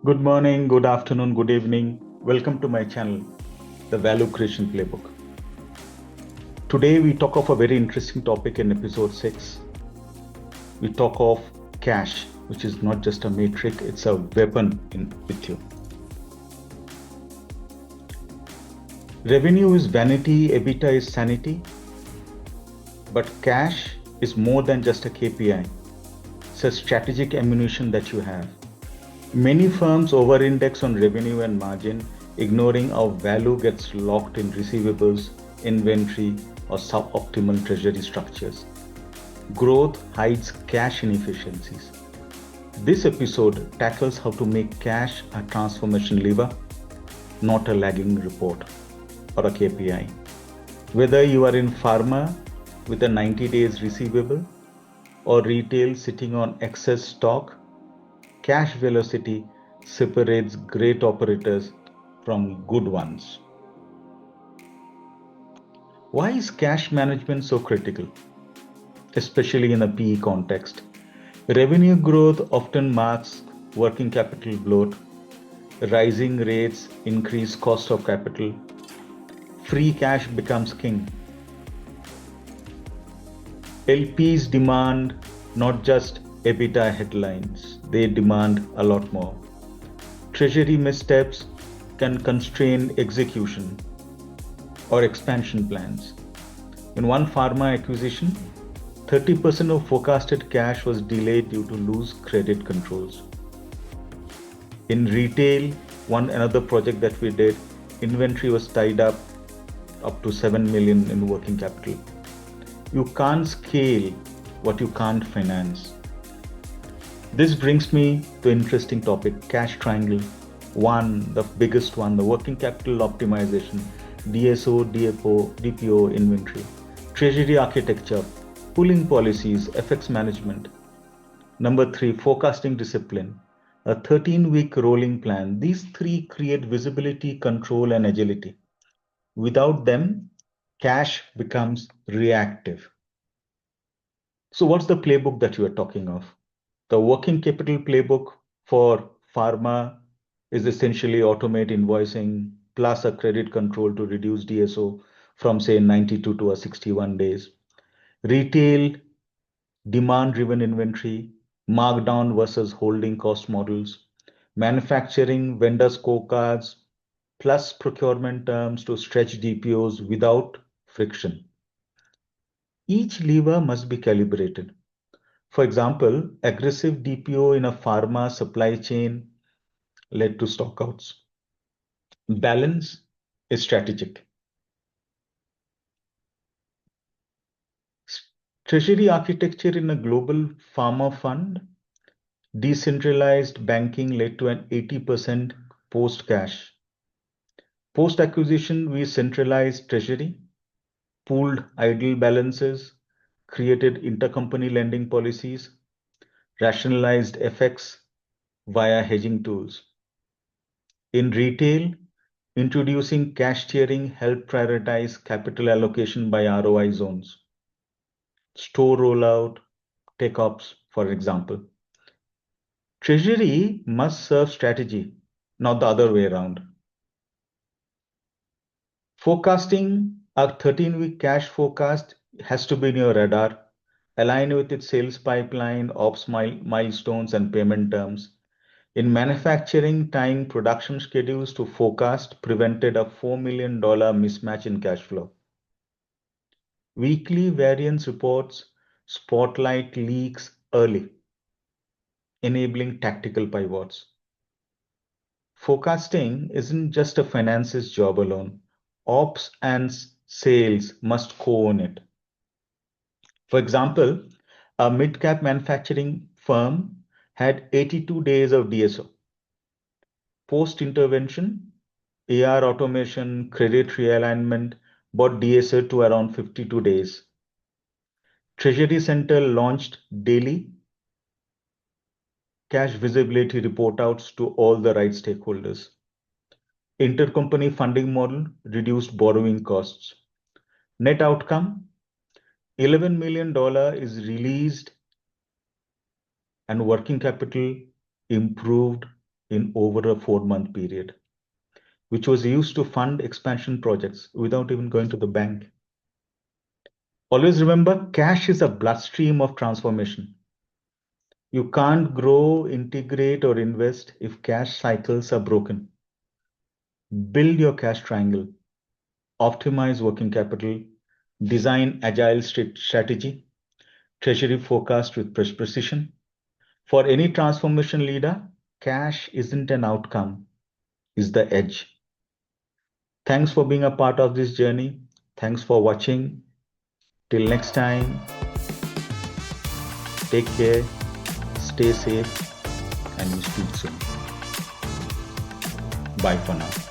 Good morning, good afternoon, good evening. Welcome to my channel, The Value Creation Playbook. Today we talk of a very interesting topic in episode 6. We talk of cash, which is not just a metric, it's a weapon with you. Revenue is vanity, EBITDA is sanity, but cash is more than just a KPI. It's a strategic ammunition that you have. Many firms over-index on revenue and margin, ignoring how value gets locked in receivables, inventory, or suboptimal treasury structures. Growth hides cash inefficiencies. This episode tackles how to make cash a transformation lever, not a lagging report or a KPI. Whether you are in pharma with a 90 days receivable or retail sitting on excess stock, cash velocity separates great operators from good ones. Why is cash management so critical, especially in a PE context? Revenue growth often masks working capital bloat. Rising rates increase cost of capital. Free cash becomes king. LPs demand not just EBITDA headlines, they demand a lot more. Treasury missteps can constrain execution or expansion plans. In one pharma acquisition, 30% of forecasted cash was delayed due to loose credit controls. In retail, another project that we did, inventory was tied up to 7 million in working capital. You can't scale what you can't finance. This brings me to an interesting topic, cash triangle. One, the biggest one, the working capital optimization, DSO, DPO, inventory, treasury architecture, pooling policies, FX management. Number 3, forecasting discipline, a 13-week rolling plan. These three create visibility, control, and agility. Without them, cash becomes reactive. So what's the playbook that you are talking of? The working capital playbook for pharma is essentially automate invoicing plus a credit control to reduce DSO from say 92 to a 61 days. Retail, demand-driven inventory, markdown versus holding cost models. Manufacturing, vendor scorecards, plus procurement terms to stretch DPOs without friction. Each lever must be calibrated. For example, aggressive DPO in a pharma supply chain led to stockouts. Balance is strategic. Treasury architecture in a global pharma fund, decentralized banking led to an 80% post-cash. Post-acquisition, we centralized treasury, pooled idle balances, created intercompany lending policies, rationalized FX via hedging tools. In retail, introducing cash tiering helped prioritize capital allocation by ROI zones. Store rollout, tech ops, for example. Treasury must serve strategy, not the other way around. Forecasting a 13-week cash forecast has to be in your radar, align with its sales pipeline, ops milestones, and payment terms. In manufacturing, tying production schedules to forecast prevented a $4 million mismatch in cash flow. Weekly variance reports spotlight leaks early, enabling tactical pivots. Forecasting isn't just a finances job alone. Ops and sales must co-own it. For example, a mid-cap manufacturing firm had 82 days of DSO. Post-intervention, AR automation, credit realignment brought DSO to around 52 days. Treasury Center launched daily cash visibility report outs to all the right stakeholders. Intercompany funding model reduced borrowing costs. Net outcome, $11 million is released and working capital improved in over a 4-month period, which was used to fund expansion projects without even going to the bank. Always remember, cash is a bloodstream of transformation. You can't grow, integrate, or invest if cash cycles are broken. Build your cash triangle, optimize working capital, design agile strategy, treasury forecast with precision. For any transformation leader, cash isn't an outcome, it's the edge. Thanks for being a part of this journey. Thanks for watching. Till next time, take care, stay safe, and we speak soon. Bye for now.